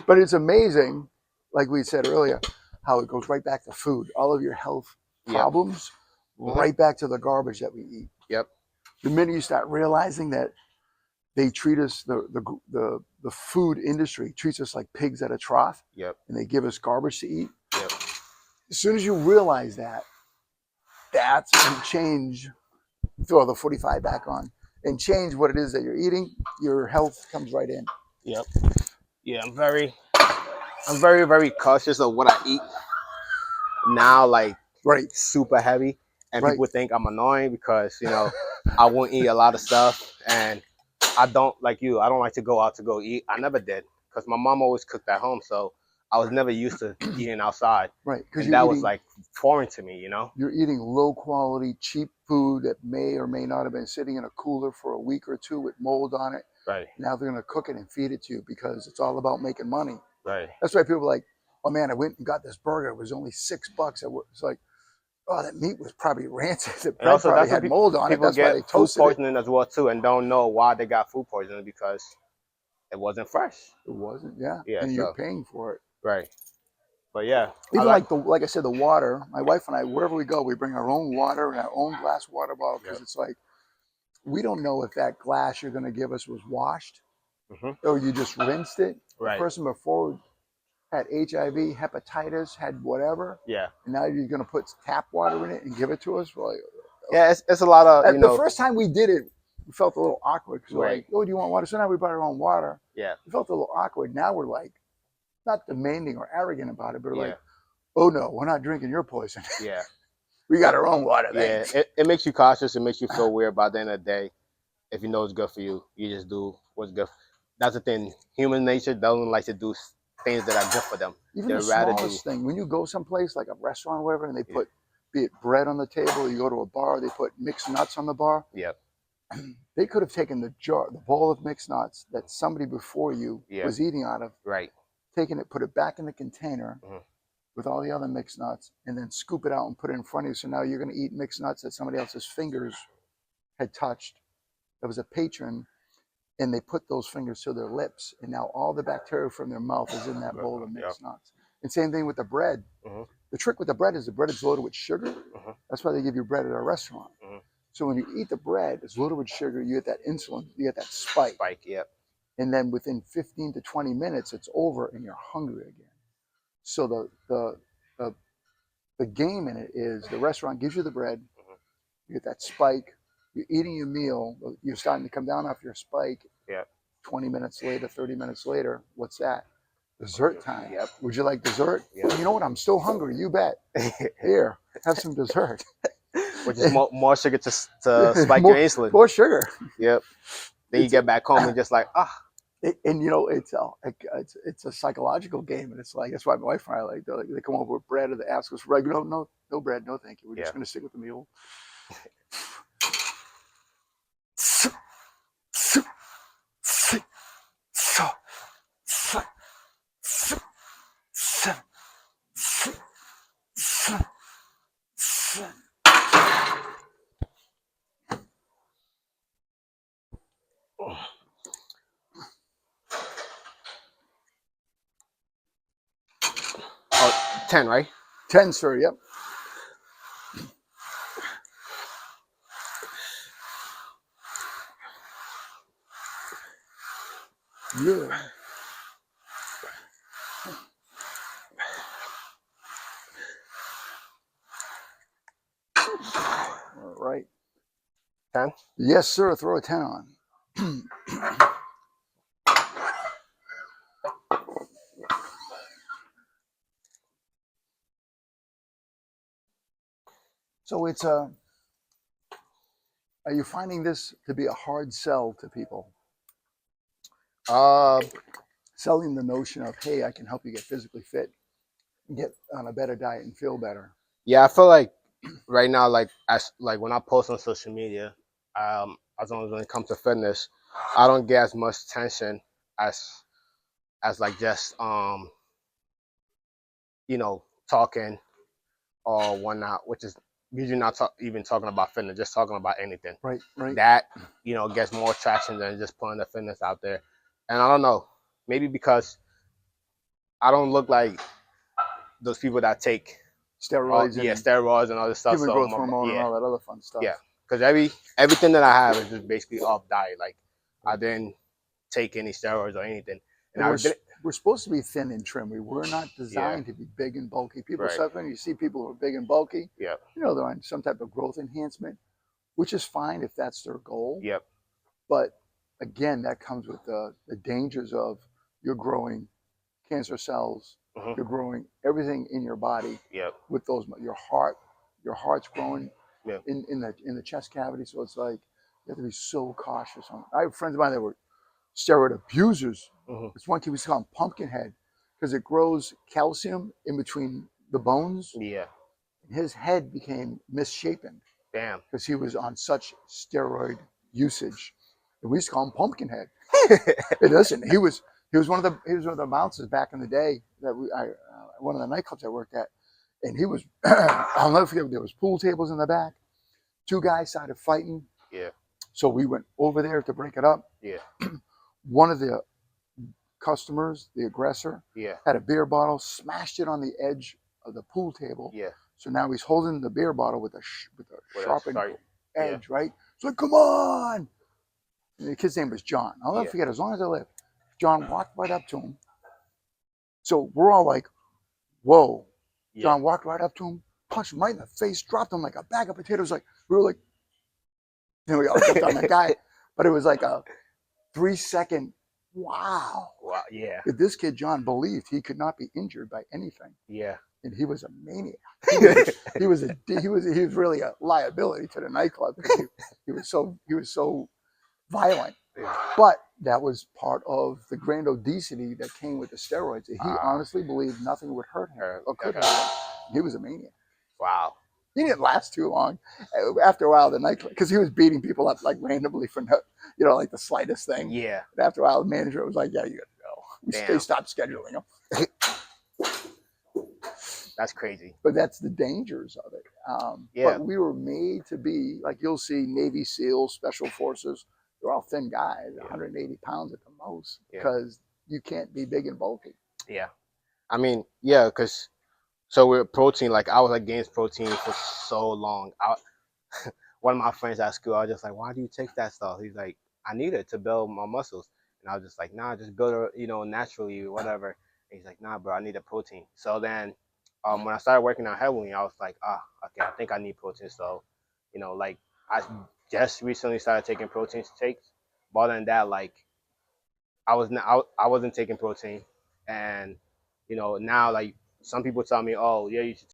But it's amazing, like we said earlier, how it goes right back to food. All of your health Yep. problems, Hmm. right back to the garbage that we eat. Yep. The minute you start realizing that they treat us, the food industry treats us like pigs at a trough, Yep. and they give us garbage to eat. Yep. As soon as you realize that, that's when change, throw the 45 back on, and change what it is that you're eating, your health comes right in. Yep. Yeah, I'm very, very cautious of what I eat now, like Right, super heavy. And right. people think I'm annoying because, I won't eat a lot of stuff. And I don't, like you, I don't like to go out to go eat. I never did because my mom always cooked at home. So I was never used to eating outside. Right, because And that was like foreign to me, you're eating low quality, cheap food that may or may not have been sitting in a cooler for a week or two with mold on it. Right, Now they're going to cook it and feed it to you because it's all about making money. right. That's why people are like, oh man, I went and got this burger. It was only $6. It's like, oh, that meat was probably rancid. The And bread also, probably that's what had mold on it. people That's why get they food toasted it. poisoning as well too, and don't know why they got food poisoning because it wasn't fresh. It wasn't, yeah. Yeah, And you're so paying for it. right. But yeah, I Even like. like I said, the water. My wife and I, wherever we go, we bring our own water and our own glass water bottle because Yep. it's like we don't know if that glass you're going to give us was washed Hmm. or you just rinsed it. The Right. person before had HIV, hepatitis, had whatever, Yeah. and now you're going to put tap water in it and give it to us. Well, Yeah, it's a lot of the first time we did it, we felt a little awkward because we're Right. like, "Oh, do you want water?" So now we brought our own water. Yeah. We felt a little awkward. Now we're like, not demanding or arrogant about it, but we're Yeah. like, "Oh no, we're not drinking your poison. Yeah. We got our own water." Yeah. Thanks. It makes you cautious. It makes you feel weird. By the end of the day, if you know it's good for you, you just do what's good. That's the thing. Human nature doesn't like to do things that are good for them. Even They the rather do. smallest thing, when you go someplace like a restaurant or whatever, and they Yeah. put, be it bread on the table, you go to a bar, they put mixed nuts on the bar. Yep. They could have taken the bowl of mixed nuts that somebody before you Yeah. was eating out of, Right. taken it, put it back in the container Hmm. with all the other mixed nuts, and then scoop it out and put it in front of you. So now you're going to eat mixed nuts that somebody else's fingers had touched. There was a patron, and they put those fingers to their lips, and now all the bacteria from their mouth is in that bowl of Yep. mixed nuts. And same thing with the bread. Hmm. The trick with the bread is loaded with sugar. Hmm. That's why they give you bread at a restaurant. Hmm. So when you eat the bread, it's loaded with sugar. You get that insulin, you get that spike, Spike. Yep. and then within 15 to 20 minutes, it's over, and you're hungry again. So the the game in it is the restaurant gives you the bread, Hmm. you get that spike, you're eating your meal, you're starting to come down off your spike. Yep. 20 minutes later, 30 minutes later, what's that? Dessert time. Yep. Would you like dessert? Yep. You know what? I'm still hungry. You bet. Here, have some dessert. Which is more sugar to spike more, your insulin. more sugar. Yep. Then you get back home and just like, And it's a psychological game, and it's like that's why my wife and I they come over with bread and they ask us for bread. No bread, no thank you. We're just going to stick with the meal. oh, 10, right? 10, sir. Yep. Yeah. All right. 10. Yes, sir. Throw a 10 on. So it's a. Are you finding this to be a hard sell to people? Uh, Selling the notion of, hey, I can help you get physically fit, get on a better diet, and feel better. yeah, I feel like right now, like when I post on social media, as long as when it comes to fitness, I don't get as much attention as like just talking or whatnot, which is usually not even talking about fitness, just talking about anything. Right, right. That gets more traction than just putting the fitness out there. And I don't know, maybe because I don't look like those people that take Steroids and steroids and all this stuff. human So growth hormone and all that other fun stuff. yeah, because everything that I have is just basically off diet. Like I didn't take any steroids or anything, and And I did. we're supposed to be thin and trim. We were not Yeah, designed to be big and bulky. People right. suffering. You see people who are big and bulky. Yep, You know, they're on some type of growth enhancement, which is fine if that's their goal. yep, But again, that comes with the dangers of you're growing cancer cells, hmm, you're growing everything in your body yep, with those. Your heart's growing yep, in the chest cavity. So it's like you have to be so cautious. I have friends of mine that were steroid abusers. hmm, This one kid was called Pumpkinhead because it grows calcium in between the bones. yeah. His head became misshapen Damn. because he was on such steroid usage. And we used to call him Pumpkinhead. Hey, listen, he was one of the bouncers back in the day that one of the nightclubs I worked at, and he was I'll never forget. There was pool tables in the back. Two guys started fighting, Yeah, so we went over there to break it up. yeah, One of the customers, the aggressor, yeah, had a beer bottle, smashed it on the edge of the pool table. yeah. So now he's holding the beer bottle with a sharpened Yeah, edge, right? So like, come on! And the kid's name was John. I'll never yeah, forget. As long as I live, John walked right up to him. So we're all like, "Whoa!" yeah. John walked right up to him, punched him right in the face, dropped him like a bag of potatoes. Like we were like, then we all jumped on that guy. But it was like a 3 second. Wow. Wow. Yeah, This kid John believed he could not be injured by anything, yeah. and he was a maniac. He was really a liability to the nightclub because he was so violent. Yeah. But that was part of the grandiosity that came with the steroids. He Ah. honestly believed nothing would hurt him or could Okay. hurt him. He was a maniac. Wow. He didn't last too long. After a while, the nightclub, because he was beating people up like randomly for like the slightest thing. Yeah. And after a while, the manager was like, "Yeah, you got to go." They Damn. stopped scheduling him. That's crazy. But that's the dangers of it. Yeah. But we were made to be like you'll see Navy SEALs, Special Forces. They're all thin guys, Yeah. 180 pounds at the most, Yeah. because you can't be big and bulky. Yeah. I mean, yeah, because so with protein, like I was against protein for so long. One of my friends at school, I was just like, "Why do you take that stuff?" He's like, "I need it to build my muscles," and I was just like, "Nah, just build it, naturally, whatever." And he's like, "Nah, bro, I need a protein." So then, when I started working out heavily, I was like, okay, I think I need protein. So, like I just recently started taking protein shakes. But other than that, like I wasn't taking protein, and now like some people tell me, "Oh, yeah, you should